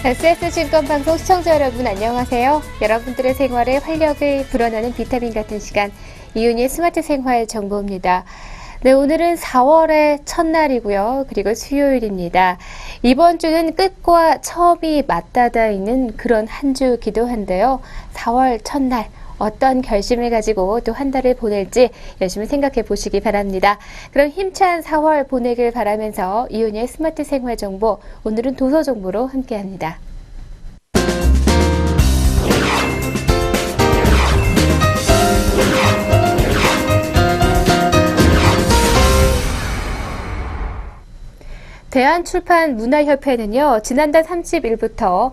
SS증권방송 시청자 여러분 안녕하세요. 여러분들의 생활에 활력을 불어넣는 비타민 같은 시간 이윤희의 스마트 생활 정보입니다. 네, 오늘은 4월의 첫날이고요. 그리고 수요일입니다. 이번 주는 끝과 처음이 맞닿아 있는 그런 한 주기도 한데요. 4월 첫날 어떤 결심을 가지고 또 한 달을 보낼지 열심히 생각해 보시기 바랍니다. 그럼 힘찬 4월 보내길 바라면서 이윤희의 스마트 생활 정보, 오늘은 도서 정보로 함께합니다. 대한출판문화협회는요, 지난달 30일부터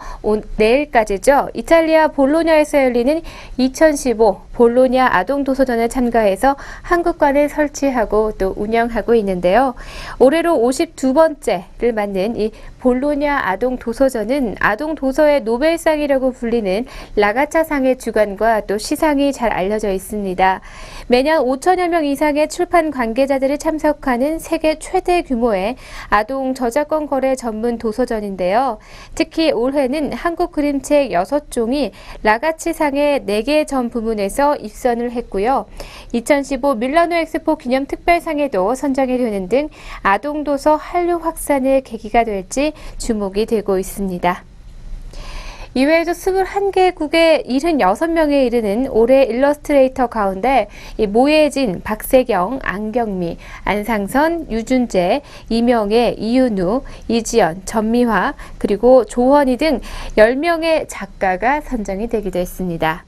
내일까지죠, 이탈리아 볼로냐에서 열리는 2015 볼로냐 아동도서전에 참가해서 한국관을 설치하고 또 운영하고 있는데요. 올해로 52번째를 맞는 이 볼로냐 아동도서전은 아동도서의 노벨상이라고 불리는 라가차상의 주관과 또 시상이 잘 알려져 있습니다. 매년 5천여 명 이상의 출판 관계자들이 참석하는 세계 최대 규모의 아동 저작권 거래 전문 도서전인데요. 특히 올해는 한국 그림책 6종이 라가치상의 4개 전 부문에서 입선을 했고요. 2015 밀라노 엑스포 기념 특별상에도 선정이 되는 등 아동도서 한류 확산의 계기가 될지 주목이 되고 있습니다. 이외에도 21개국의 76명에 이르는 올해 일러스트레이터 가운데 모예진, 박세경, 안경미, 안상선, 유준재, 이명애, 이윤우, 이지연, 전미화, 그리고 조헌희 등 10명의 작가가 선정이 되기도 했습니다.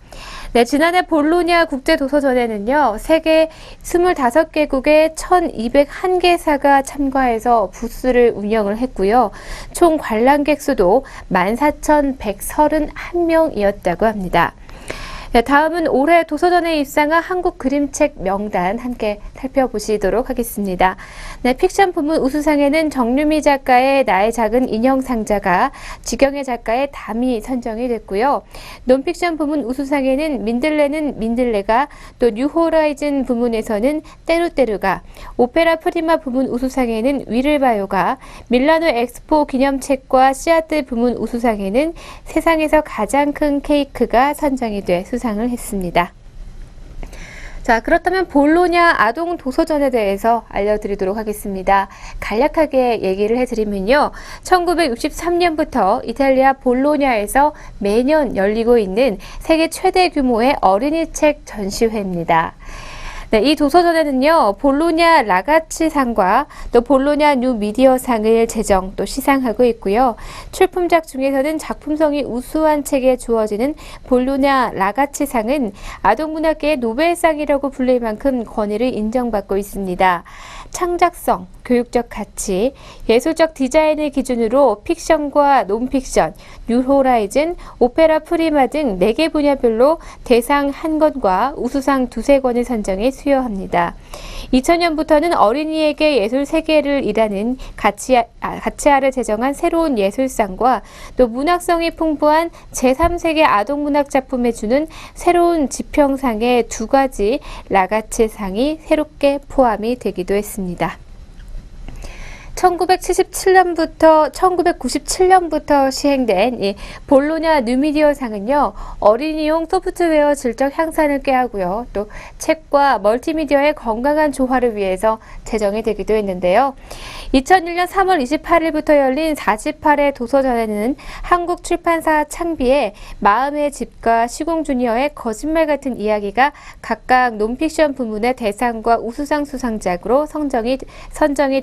네, 지난해 볼로냐 국제도서전에는요, 세계 25개국의 1201개사가 참가해서 부스를 운영을 했고요. 총 관람객 수도 14,131명이었다고 합니다. 네, 다음은 올해 도서전에 입상한 한국 그림책 명단 함께 살펴보시도록 하겠습니다. 네, 픽션 부문 우수상에는 정유미 작가의 나의 작은 인형 상자가, 지경애 작가의 담이 선정이 됐고요. 논픽션 부문 우수상에는 민들레는 민들레가, 또 뉴호라이즌 부문에서는 때루때루가, 오페라 프리마 부문 우수상에는 위를 봐요가, 밀라노 엑스포 기념책과 씨앗들 부문 우수상에는 세상에서 가장 큰 케이크가 선정이 돼 수상을 했습니다. 자, 그렇다면 볼로냐 아동 도서전에 대해서 알려드리도록 하겠습니다. 간략하게 얘기를 해드리면요, 1963년부터 이탈리아 볼로냐에서 매년 열리고 있는 세계 최대 규모의 어린이 책 전시회입니다. 네, 이 도서전에는요, 볼로냐 라가치상과 또 볼로냐 뉴미디어상을 제정 또 시상하고 있고요. 출품작 중에서는 작품성이 우수한 책에 주어지는 볼로냐 라가치상은 아동문학계의 노벨상이라고 불릴 만큼 권위를 인정받고 있습니다. 창작성, 교육적 가치, 예술적 디자인을 기준으로 픽션과 논픽션, 뉴호라이즌, 오페라 프리마 등 4개 분야별로 대상 1건과 우수상 2-3건을 선정해 수여합니다. 2000년부터는 어린이에게 예술 세계를 일하는 가치아를 제정한 새로운 예술상과 또 문학성이 풍부한 제3세계 아동문학 작품에 주는 새로운 지평상의 2가지 라가치상이 새롭게 포함이 되기도 했습니다. 1997년부터 시행된 이 볼로냐 뉴미디어상은요, 어린이용 소프트웨어 질적 향상을 꾀하고요, 또 책과 멀티미디어의 건강한 조화를 위해서 제정이 되기도 했는데요. 2001년 3월 28일부터 열린 48회 도서전에는 한국 출판사 창비의 마음의 집과 시공주니어의 거짓말 같은 이야기가 각각 논픽션 부문의 대상과 우수상 수상작으로 선정이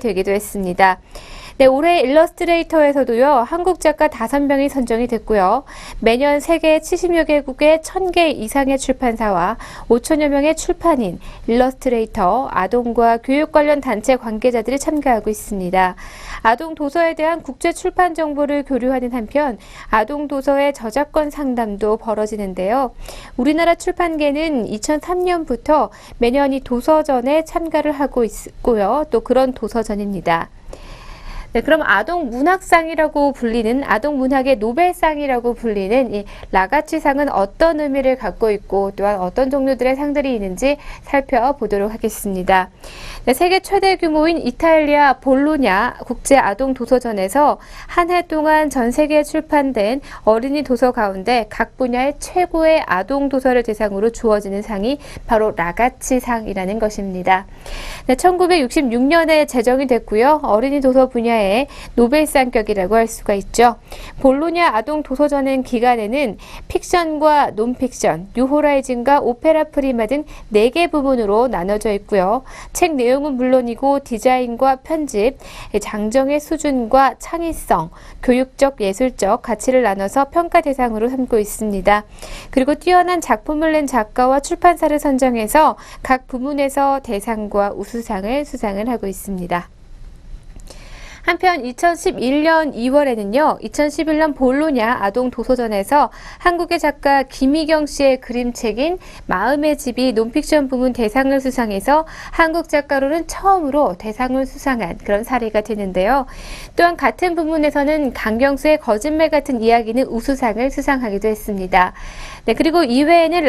되기도 했습니다. 네, 올해 일러스트레이터에서도요, 한국 작가 5명이 선정이 됐고요. 매년 세계 70여 개국의 1000개 이상의 출판사와 5천여 명의 출판인, 일러스트레이터, 아동과 교육 관련 단체 관계자들이 참가하고 있습니다. 아동 도서에 대한 국제 출판 정보를 교류하는 한편 아동 도서의 저작권 상담도 벌어지는데요. 우리나라 출판계는 2003년부터 매년 이 도서전에 참가를 하고 있고요. 또 그런 도서전입니다. 네, 그럼 아동 문학상이라고 불리는 아동 문학의 노벨상이라고 불리는 이 라가치상은 어떤 의미를 갖고 있고 또한 어떤 종류들의 상들이 있는지 살펴보도록 하겠습니다. 네, 세계 최대 규모인 이탈리아 볼로냐 국제 아동 도서전에서 한 해 동안 전 세계에 출판된 어린이 도서 가운데 각 분야의 최고의 아동 도서를 대상으로 주어지는 상이 바로 라가치상이라는 것입니다. 네, 1966년에 제정이 됐고요. 어린이 도서 분야의 노벨상격이라고 할 수가 있죠. 볼로냐 아동 도서전의 기간에는 픽션과 논픽션, 뉴호라이즌과 오페라 프리마 등 4개 부문으로 나눠져 있고요. 책 내용은 물론이고 디자인과 편집, 장정의 수준과 창의성, 교육적, 예술적 가치를 나눠서 평가 대상으로 삼고 있습니다. 그리고 뛰어난 작품을 낸 작가와 출판사를 선정해서 각 부문에서 대상과 우수상을 수상을 하고 있습니다. 한편 2011년 2월에는요. 2011년 볼로냐 아동 도서전에서 한국의 작가 김희경 씨의 그림책인 마음의 집이 논픽션 부문 대상을 수상해서 한국 작가로는 처음으로 대상을 수상한 그런 사례가 되는데요. 또한 같은 부문에서는 강경수의 거짓말 같은 이야기는 우수상을 수상하기도 했습니다. 네, 그리고 이외에는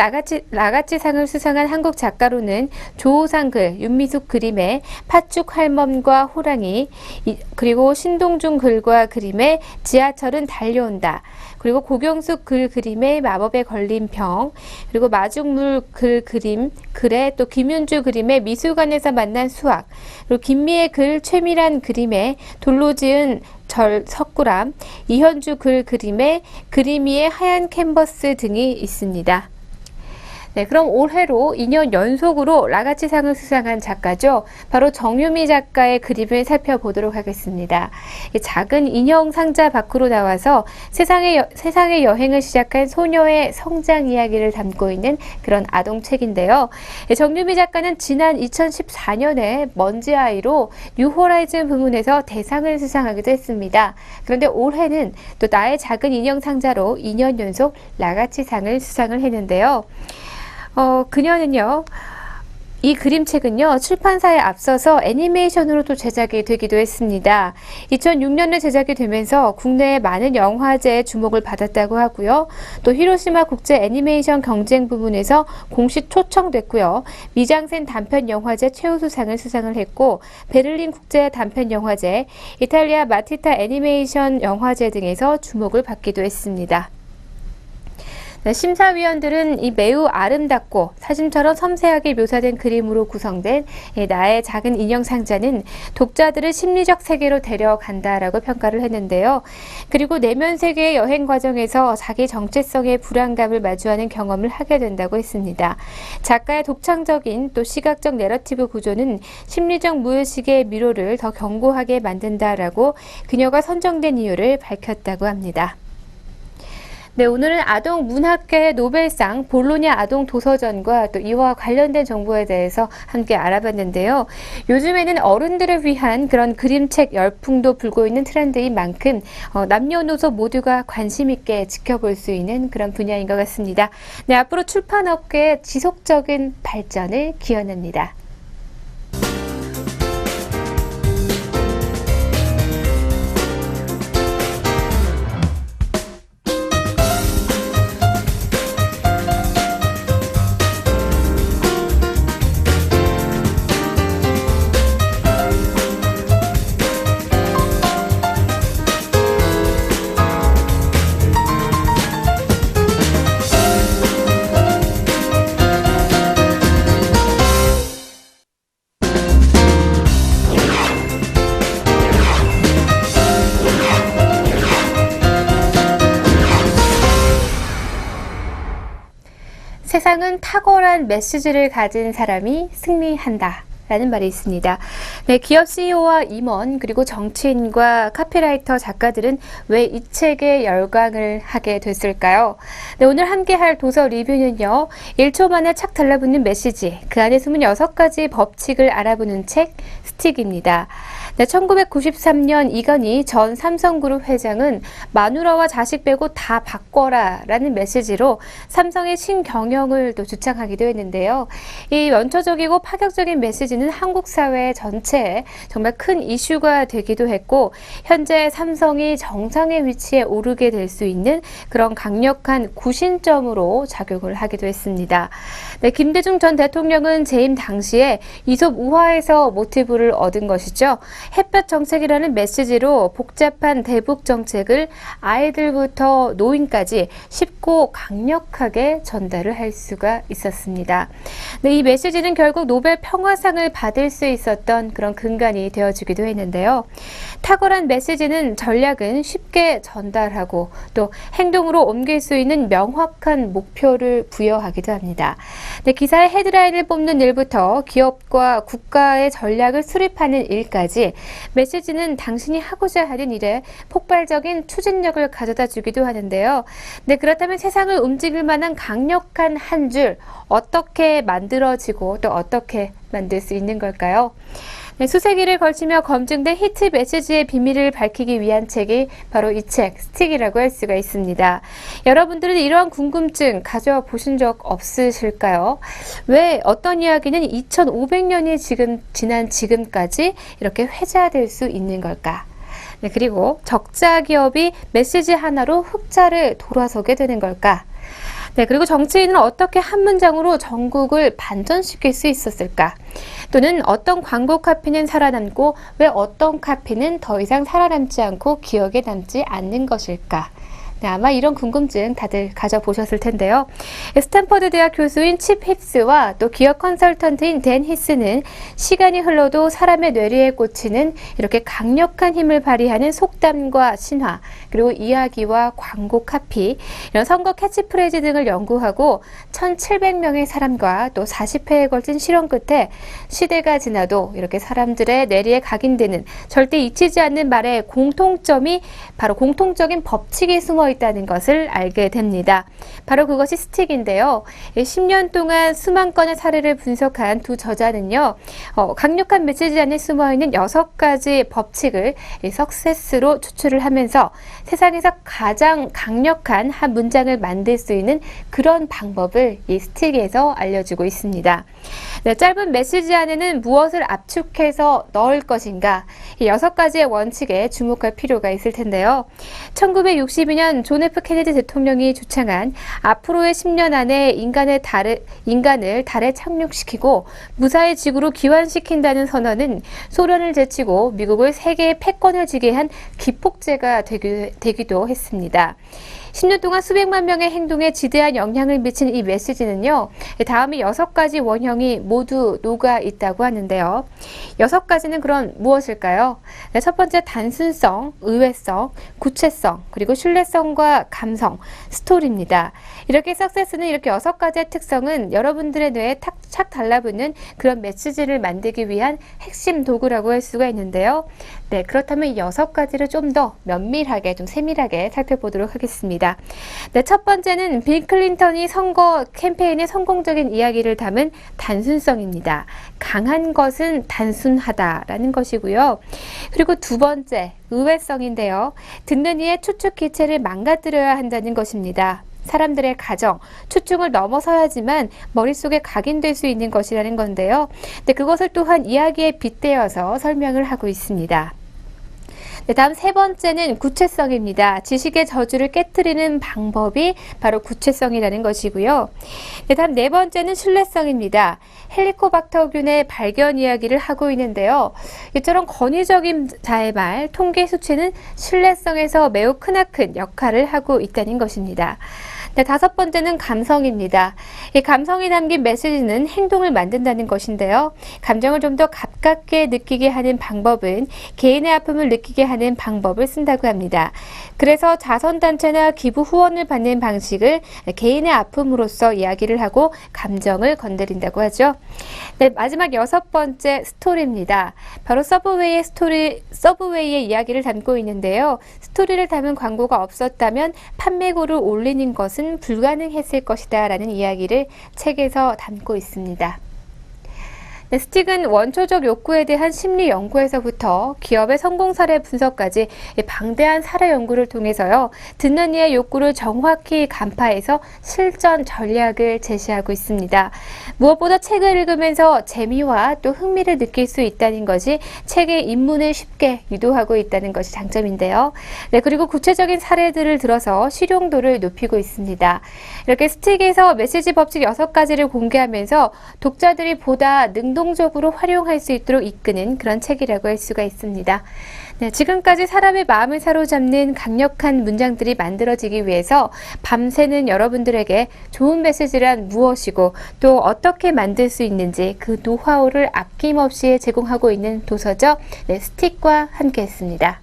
라가치상을 수상한 한국 작가로는 조호상 글, 윤미숙 그림의 팥죽 할멈과 호랑이, 그리고 신동중 글과 그림의 지하철은 달려온다. 그리고 고경숙 글 그림의 마법에 걸린 병, 그리고 마중물 글 그림, 글에 또 김윤주 그림의 미술관에서 만난 수학, 그리고 김미애 글 최미란 그림의 돌로 지은 절 석굴암, 이현주 글 그림의 그림 위에 하얀 캔버스 등이 있습니다. 네, 그럼 올해로 2년 연속으로 라가치상을 수상한 작가죠. 바로 정유미 작가의 그림을 살펴보도록 하겠습니다. 작은 인형 상자 밖으로 나와서 세상의 여행을 시작한 소녀의 성장 이야기를 담고 있는 그런 아동책인데요. 정유미 작가는 지난 2014년에 먼지아이로 뉴호라이즌 부문에서 대상을 수상하기도 했습니다. 그런데 올해는 또 나의 작은 인형 상자로 2년 연속 라가치상을 수상을 했는데요. 그녀는요, 이 그림책은요, 출판사에 앞서서 애니메이션으로도 제작이 되기도 했습니다. 2006년에 제작이 되면서 국내의 많은 영화제에 주목을 받았다고 하고요. 또 히로시마 국제 애니메이션 경쟁 부문에서 공식 초청됐고요. 미장센 단편 영화제 최우수상을 수상을 했고, 베를린 국제 단편 영화제, 이탈리아 마티타 애니메이션 영화제 등에서 주목을 받기도 했습니다. 네, 심사위원들은 이 매우 아름답고 사진처럼 섬세하게 묘사된 그림으로 구성된 나의 작은 인형 상자는 독자들을 심리적 세계로 데려간다라고 평가를 했는데요. 그리고 내면 세계의 여행 과정에서 자기 정체성의 불안감을 마주하는 경험을 하게 된다고 했습니다. 작가의 독창적인 또 시각적 내러티브 구조는 심리적 무의식의 미로를 더 견고하게 만든다라고 그녀가 선정된 이유를 밝혔다고 합니다. 네, 오늘은 아동 문학계 노벨상 볼로냐 아동 도서전과 또 이와 관련된 정보에 대해서 함께 알아봤는데요. 요즘에는 어른들을 위한 그런 그림책 열풍도 불고 있는 트렌드인 만큼 남녀노소 모두가 관심 있게 지켜볼 수 있는 그런 분야인 것 같습니다. 네, 앞으로 출판업계의 지속적인 발전을 기원합니다. 세상은 탁월한 메시지를 가진 사람이 승리한다. 라는 말이 있습니다. 네, 기업 CEO와 임원 그리고 정치인과 카피라이터 작가들은 왜 이 책에 열광을 하게 됐을까요? 네, 오늘 함께할 도서 리뷰는요. 1초 만에 착 달라붙는 메시지, 그 안에 숨은 6가지 법칙을 알아보는 책 스틱입니다. 네, 1993년 이건희 전 삼성그룹 회장은 마누라와 자식 빼고 다 바꿔라 라는 메시지로 삼성의 신경영을 또 주창하기도 했는데요. 이 원초적이고 파격적인 메시지는 메시지는 한국 사회 전체에 정말 큰 이슈가 되기도 했고 현재 삼성이 정상의 위치에 오르게 될 수 있는 그런 강력한 구심점으로 작용을 하기도 했습니다. 네, 김대중 전 대통령은 재임 당시에 이솝 우화에서 모티브를 얻은 것이죠. 햇볕 정책이라는 메시지로 복잡한 대북 정책을 아이들부터 노인까지 쉽고 강력하게 전달을 할 수가 있었습니다. 네, 이 메시지는 결국 노벨 평화상을 받을 수 있었던 그런 근간이 되어주기도 했는데요. 탁월한 메시지는 전략은 쉽게 전달하고 또 행동으로 옮길 수 있는 명확한 목표를 부여하기도 합니다. 네, 기사의 헤드라인을 뽑는 일부터 기업과 국가의 전략을 수립하는 일까지 메시지는 당신이 하고자 하는 일에 폭발적인 추진력을 가져다 주기도 하는데요. 네, 그렇다면 세상을 움직일 만한 강력한 한 줄 어떻게 만들어지고 또 어떻게 만들 수 있는 걸까요? 네, 수세기를 걸치며 검증된 히트 메시지의 비밀을 밝히기 위한 책이 바로 이 책, 스틱이라고 할 수가 있습니다. 여러분들은 이러한 궁금증 가져보신 적 없으실까요? 왜 어떤 이야기는 2500년이 지난 지금까지 이렇게 회자될 수 있는 걸까? 네, 그리고 적자 기업이 메시지 하나로 흑자를 돌아서게 되는 걸까? 네, 그리고 정치인은 어떻게 한 문장으로 전국을 반전시킬 수 있었을까? 또는 어떤 광고 카피는 살아남고 왜 어떤 카피는 더 이상 살아남지 않고 기억에 남지 않는 것일까? 네, 아마 이런 궁금증 다들 가져보셨을 텐데요. 스탠퍼드 대학 교수인 칩 힙스와 또 기업 컨설턴트인 댄 히스는 시간이 흘러도 사람의 뇌리에 꽂히는 이렇게 강력한 힘을 발휘하는 속담과 신화, 그리고 이야기와 광고 카피, 이런 선거 캐치프레이즈 등을 연구하고 1700명의 사람과 또 40회에 걸친 실험 끝에 시대가 지나도 이렇게 사람들의 뇌리에 각인되는 절대 잊히지 않는 말의 공통점이 바로 공통적인 법칙이 숨어 있다는 것을 알게 됩니다. 바로 그것이 스틱인데요. 10년 동안 수만 건의 사례를 분석한 두 저자는요, 강력한 메시지 안에 숨어있는 6가지 법칙을 석세스로 추출을 하면서 세상에서 가장 강력한 한 문장을 만들 수 있는 그런 방법을 이 스틱에서 알려주고 있습니다. 네, 짧은 메시지 안에는 무엇을 압축해서 넣을 것인가, 이 6가지의 원칙에 주목할 필요가 있을 텐데요. 1962년 존 F 케네디 대통령이 주창한 앞으로의 10년 안에 인간을 달에 착륙시키고 무사히 지구로 귀환시킨다는 선언은 소련을 제치고 미국을 세계의 패권을 지게 한 기폭제가 되기도 했습니다. 10년 동안 수백만 명의 행동에 지대한 영향을 미친 이 메시지는요, 다음의 6가지 원형이 모두 녹아 있다고 하는데요. 6가지는 그럼 무엇일까요? 네, 첫 번째, 단순성, 의외성, 구체성, 그리고 신뢰성과 감성, 스토리입니다. 이렇게 석세스는 이렇게 6가지의 특성은 여러분들의 뇌에 착 달라붙는 그런 메시지를 만들기 위한 핵심 도구라고 할 수가 있는데요. 네, 그렇다면 이 6가지를 좀 더 면밀하게, 좀 세밀하게 살펴보도록 하겠습니다. 네, 첫 번째는 빌 클린턴이 선거 캠페인의 성공적인 이야기를 담은 단순성입니다. 강한 것은 단순하다라는 것이고요. 그리고 두 번째, 의외성인데요. 듣는 이의 추측 기체를 망가뜨려야 한다는 것입니다. 사람들의 가정, 추측을 넘어서야지만 머릿속에 각인될 수 있는 것이라는 건데요. 근데 그것을 또한 이야기에 빗대어서 설명을 하고 있습니다. 네, 다음 세 번째는 구체성입니다. 지식의 저주를 깨트리는 방법이 바로 구체성이라는 것이고요. 네, 다음 네 번째는 신뢰성입니다. 헬리코박터균의 발견 이야기를 하고 있는데요. 이처럼 권위적인 자의 말, 통계 수치는 신뢰성에서 매우 크나큰 역할을 하고 있다는 것입니다. 네, 다섯 번째는 감성입니다. 이 감성이 담긴 메시지는 행동을 만든다는 것인데요. 감정을 좀 더 가깝게 느끼게 하는 방법은 개인의 아픔을 느끼게 하는 방법을 쓴다고 합니다. 그래서 자선단체나 기부 후원을 받는 방식을 개인의 아픔으로써 이야기를 하고 감정을 건드린다고 하죠. 네, 마지막 6번째 스토리입니다. 바로 서브웨이의 이야기를 담고 있는데요. 스토리를 담은 광고가 없었다면 판매고를 올리는 것은 불가능했을 것이다 라는 이야기를 책에서 담고 있습니다. 네, 스틱은 원초적 욕구에 대한 심리 연구에서부터 기업의 성공 사례 분석까지 방대한 사례 연구를 통해서요, 듣는 이의 욕구를 정확히 간파해서 실전 전략을 제시하고 있습니다. 무엇보다 책을 읽으면서 재미와 또 흥미를 느낄 수 있다는 것이 책의 입문을 쉽게 유도하고 있다는 것이 장점인데요. 네, 그리고 구체적인 사례들을 들어서 실용도를 높이고 있습니다. 이렇게 스틱에서 메시지 법칙 6가지를 공개하면서 독자들이 보다 능동적으로 활용할 수 있도록 이끄는 그런 책이라고 할 수가 있습니다. 네, 지금까지 사람의 마음을 사로잡는 강력한 문장들이 만들어지기 위해서 밤새는 여러분들에게 좋은 메시지란 무엇이고 또 어떻게 만들 수 있는지 그 노하우를 아낌없이 제공하고 있는 도서죠. 네, 스틱과 함께 했습니다.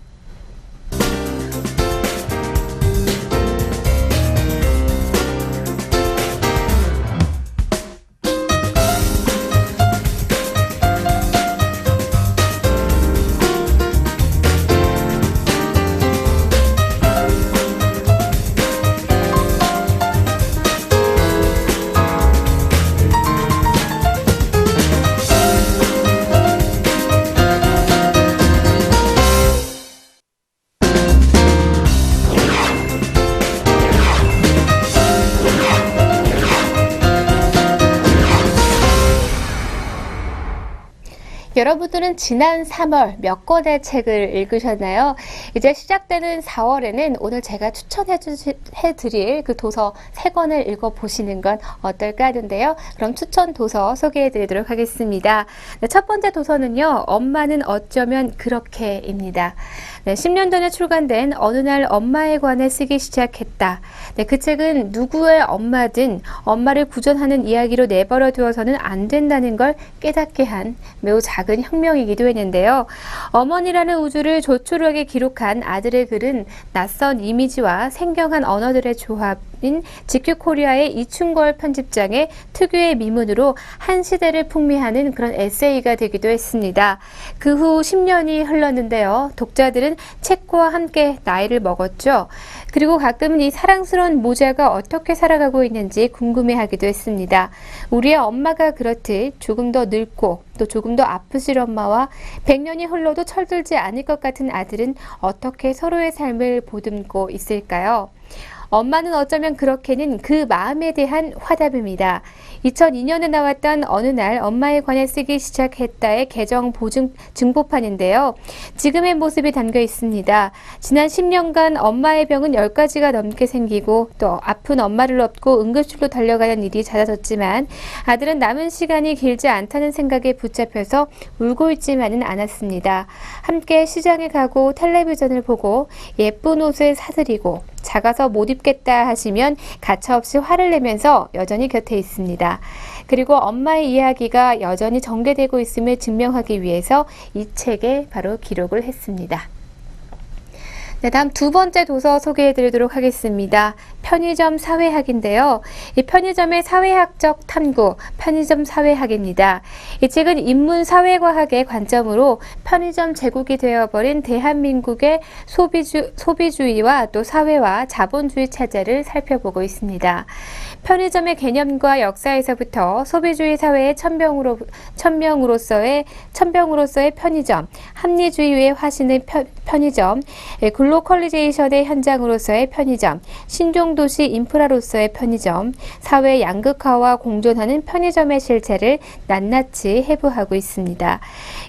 여러분들은 지난 3월 몇 권의 책을 읽으셨나요? 이제 시작되는 4월에는 오늘 제가 추천해드릴 그 도서 3권을 읽어보시는 건 어떨까 하는데요. 그럼 추천 도서 소개해드리도록 하겠습니다. 네, 첫 번째 도서는요, 엄마는 어쩌면 그렇게입니다. 네, 10년 전에 출간된 어느 날 엄마에 관해 쓰기 시작했다. 네, 그 책은 누구의 엄마든 엄마를 구전하는 이야기로 내버려 두어서는 안 된다는 걸 깨닫게 한 매우 작은 혁명이기도 했는데요. 어머니라는 우주를 조촐하게 기록한 아들의 글은 낯선 이미지와 생경한 언어들의 조합인 GQ 코리아의 이충걸 편집장의 특유의 미문으로 한 시대를 풍미하는 그런 에세이가 되기도 했습니다. 그 후 10년이 흘렀는데요. 독자들은 책과 함께 나이를 먹었죠. 그리고 가끔은 이 사랑스러운 모자가 어떻게 살아가고 있는지 궁금해하기도 했습니다. 우리의 엄마가 그렇듯 조금 더 늙고 또 조금 더 아프실 엄마와 100년이 흘러도 철들지 않을 것 같은 아들은 어떻게 서로의 삶을 보듬고 있을까요? 엄마는 어쩌면 그렇게는 그 마음에 대한 화답입니다. 2002년에 나왔던 어느 날 엄마에 관해 쓰기 시작했다의 개정 보증 증보판인데요. 지금의 모습이 담겨 있습니다. 지난 10년간 엄마의 병은 10가지가 넘게 생기고 또 아픈 엄마를 업고 응급실로 달려가는 일이 잦아졌지만 아들은 남은 시간이 길지 않다는 생각에 붙잡혀서 울고 있지만은 않았습니다. 함께 시장에 가고 텔레비전을 보고 예쁜 옷을 사드리고 작아서 못 입겠다 하시면 가차없이 화를 내면서 여전히 곁에 있습니다. 그리고 엄마의 이야기가 여전히 전개되고 있음을 증명하기 위해서 이 책에 바로 기록을 했습니다. 네, 다음 두 번째 도서 소개해 드리도록 하겠습니다. 편의점 사회학인데요. 이 편의점의 사회학적 탐구, 편의점 사회학입니다. 이 책은 인문 사회과학의 관점으로 편의점 제국이 되어버린 대한민국의 소비주의와 또 사회와 자본주의 차제를 살펴보고 있습니다. 편의점의 개념과 역사에서부터 소비주의 사회의 천병으로서의 편의점, 합리주의의 화신의 편의점, 글로컬리제이션의 현장으로서의 편의점, 신종도시 인프라로서의 편의점, 사회 양극화와 공존하는 편의점의 실체를 낱낱이 해부하고 있습니다.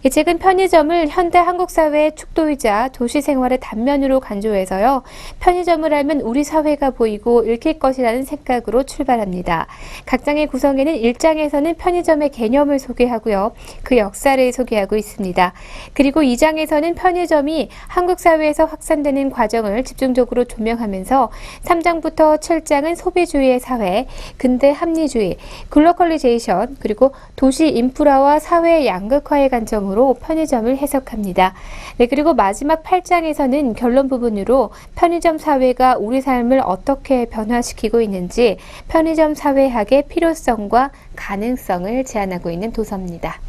이 책은 편의점을 현대 한국 사회의 축도이자 도시 생활의 단면으로 간주해서요, 편의점을 알면 우리 사회가 보이고 읽힐 것이라는 생각으로 출발합니다. 각 장의 구성에는 1장에서는 편의점의 개념을 소개하고요, 그 역사를 소개하고 있습니다. 그리고 2장에서는 편의점이 한국 사회에서 확산되는 과정을 집중적으로 조명하면서 3장부터 7장은 소비주의의 사회, 근대 합리주의, 글로컬리제이션, 그리고 도시 인프라와 사회의 양극화의 관점으로 편의점을 해석합니다. 네, 그리고 마지막 8장에서는 결론 부분으로 편의점 사회가 우리 삶을 어떻게 변화시키고 있는지 편의점 사회학의 필요성과 가능성을 제안하고 있는 도서입니다.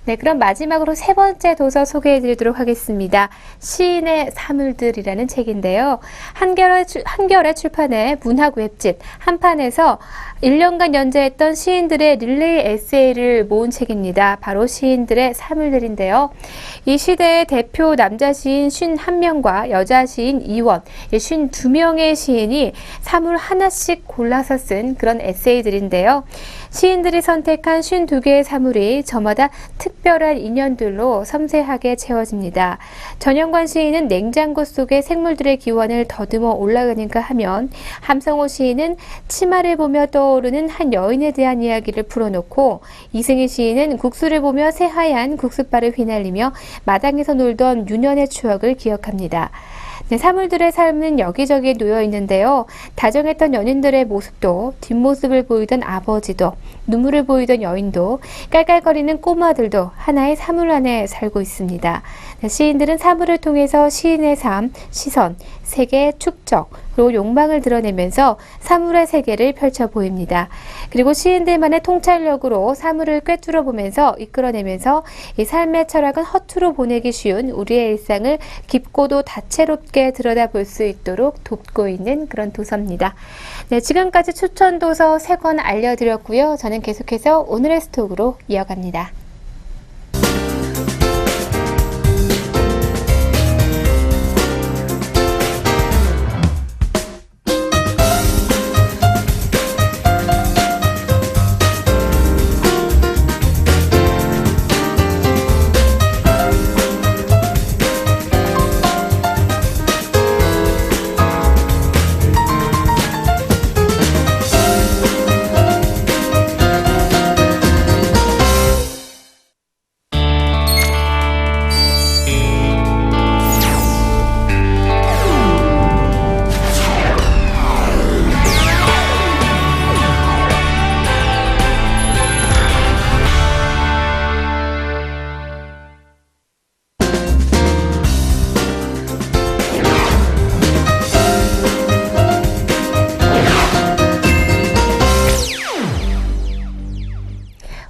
네, 그럼 마지막으로 세 번째 도서 소개해 드리도록 하겠습니다. 시인의 사물들이라는 책인데요. 한겨레 출판의 문학 웹집 한판에서 1년간 연재했던 시인들의 릴레이 에세이를 모은 책입니다. 바로 시인들의 사물들인데요. 이 시대의 대표 남자 시인 51명과 여자 시인 2원, 52명의 시인이 사물 하나씩 골라서 쓴 그런 에세이들인데요. 시인들이 선택한 52개의 사물이 저마다 특별한 인연들로 섬세하게 채워집니다. 전영관 시인은 냉장고 속의 생물들의 기원을 더듬어 올라가는가 하면, 함성호 시인은 치마를 보며 떠오르는 한 여인에 대한 이야기를 풀어놓고, 이승희 시인은 국수를 보며 새하얀 국수바를 휘날리며 마당에서 놀던 유년의 추억을 기억합니다. 네, 사물들의 삶은 여기저기에 놓여 있는데요. 다정했던 연인들의 모습도, 뒷모습을 보이던 아버지도, 눈물을 보이던 여인도, 깔깔거리는 꼬마들도 하나의 사물 안에 살고 있습니다. 네, 시인들은 사물을 통해서 시인의 삶, 시선, 세계, 축적, 그리고 욕망을 드러내면서 사물의 세계를 펼쳐 보입니다. 그리고 시인들만의 통찰력으로 사물을 꿰뚫어 보면서 이끌어내면서 이 삶의 철학은 허투루 보내기 쉬운 우리의 일상을 깊고도 다채롭게 들여다볼 수 있도록 돕고 있는 그런 도서입니다. 네, 지금까지 추천 도서 3권 알려드렸고요. 저는 계속해서 오늘의 스톡으로 이어갑니다.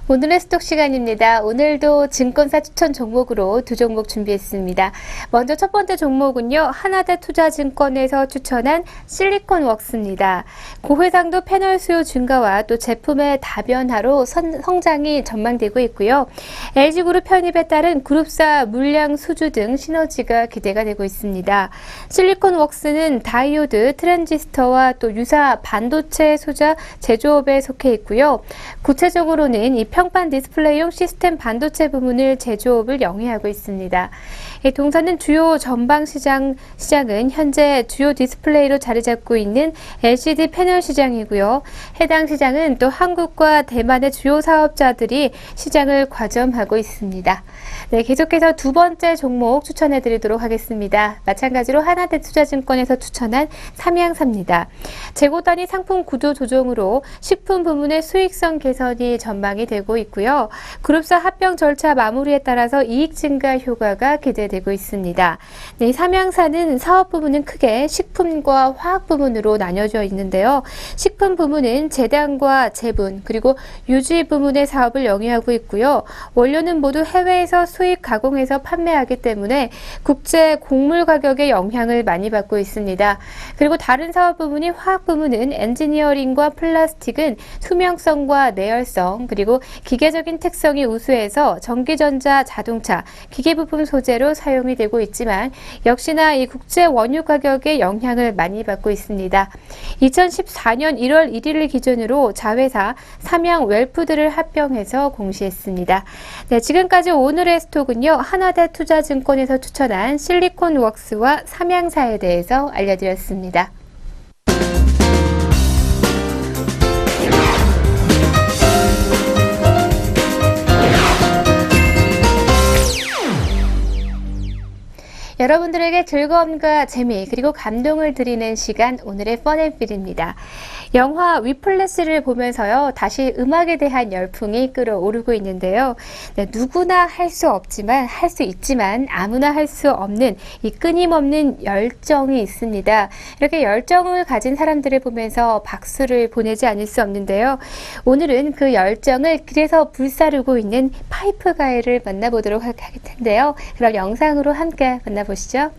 오늘의 스톡 시간입니다. 오늘도 증권사 추천 종목으로 2종목 준비했습니다. 먼저 첫 번째 종목은요, 하나대투자증권에서 추천한 실리콘웍스입니다. 고해상도 패널 수요 증가와 또 제품의 다변화로 성장이 전망되고 있고요. LG그룹 편입에 따른 그룹사 물량 수주 등 시너지가 기대가 되고 있습니다. 실리콘웍스는 다이오드, 트랜지스터와 또 유사 반도체 소자 제조업에 속해 있고요. 구체적으로는 이 평판 디스플레이용 시스템 반도체 부문을 제조업을 영위하고 있습니다. 이 동사는 주요 전방 시장은 현재 주요 디스플레이로 자리 잡고 있는 LCD 패널 시장이고요. 해당 시장은 또 한국과 대만의 주요 사업자들이 시장을 과점하고 있습니다. 네, 계속해서 두 번째 종목 추천해 드리도록 하겠습니다. 마찬가지로 하나대투자증권에서 추천한 삼양사입니다. 재고 단위 상품 구조 조정으로 식품 부문의 수익성 개선이 전망이 되고 있고요. 그룹사 합병 절차 마무리에 따라서 이익 증가 효과가 기대되고 있습니다. 네, 삼양사는 사업 부문은 크게 식품과 화학 부문으로 나뉘어져 있는데요. 식품 부문은 제당과 제분 그리고 유지 부문의 사업을 영위하고 있고요. 원료는 모두 해외에서 수입 가공해서 판매하기 때문에 국제 곡물 가격의 영향을 많이 받고 있습니다. 그리고 다른 사업 부문인 화학 부문은 엔지니어링과 플라스틱은 투명성과 내열성 그리고 기계적인 특성이 우수해서 전기전자, 자동차, 기계부품 소재로 사용이 되고 있지만 역시나 이 국제 원유 가격의 영향을 많이 받고 있습니다. 2014년 1월 1일을 기준으로 자회사 삼양웰푸드를 합병해서 공시했습니다. 네, 지금까지 오늘의 스톡은요, 하나대투자증권에서 추천한 실리콘웍스와 삼양사에 대해서 알려드렸습니다. 여러분들에게 즐거움과 재미 그리고 감동을 드리는 시간, 오늘의 펀앤필입니다. 영화 위플래시를 보면서요, 다시 음악에 대한 열풍이 끌어오르고 있는데요. 네, 누구나 할 수 없지만, 할 수 있지만, 아무나 할 수 없는 이 끊임없는 열정이 있습니다. 이렇게 열정을 가진 사람들을 보면서 박수를 보내지 않을 수 없는데요. 오늘은 그 열정을 길에서 불사르고 있는 파이프 가이를 만나보도록 할 텐데요. 그럼 영상으로 함께 만나보시죠.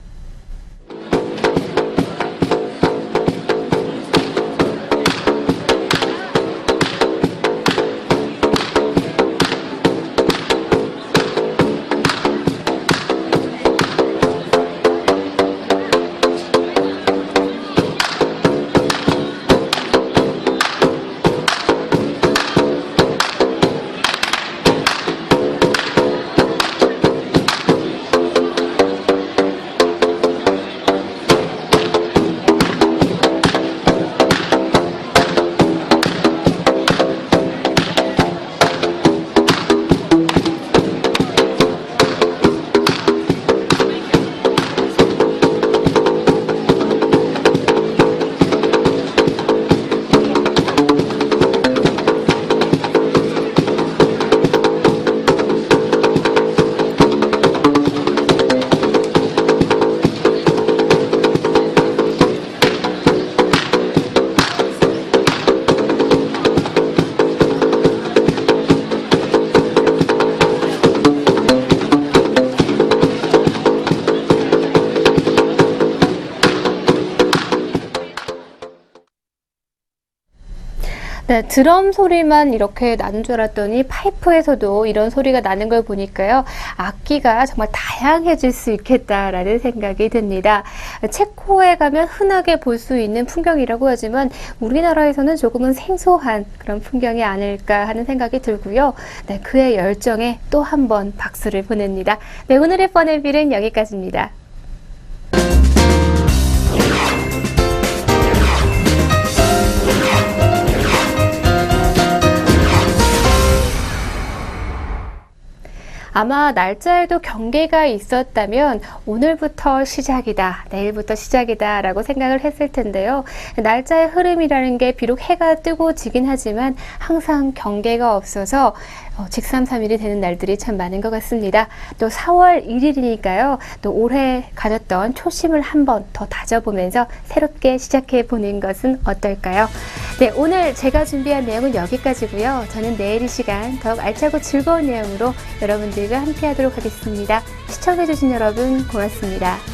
네, 드럼 소리만 이렇게 나는 줄 알았더니 파이프에서도 이런 소리가 나는 걸 보니까요. 악기가 정말 다양해질 수 있겠다라는 생각이 듭니다. 체코에 가면 흔하게 볼 수 있는 풍경이라고 하지만 우리나라에서는 조금은 생소한 그런 풍경이 아닐까 하는 생각이 들고요. 네, 그의 열정에 또 한 번 박수를 보냅니다. 네, 오늘의 펀앤빌은 여기까지입니다. 아마 날짜에도 경계가 있었다면 오늘부터 시작이다, 내일부터 시작이다 라고 생각을 했을 텐데요. 날짜의 흐름이라는 게 비록 해가 뜨고 지긴 하지만 항상 경계가 없어서 직삼삼일이 되는 날들이 참 많은 것 같습니다. 또 4월 1일이니까요. 또 올해 가졌던 초심을 한번 더 다져보면서 새롭게 시작해보는 것은 어떨까요? 네, 오늘 제가 준비한 내용은 여기까지고요. 저는 내일 이 시간 더욱 알차고 즐거운 내용으로 여러분들과 함께 하도록 하겠습니다. 시청해주신 여러분 고맙습니다.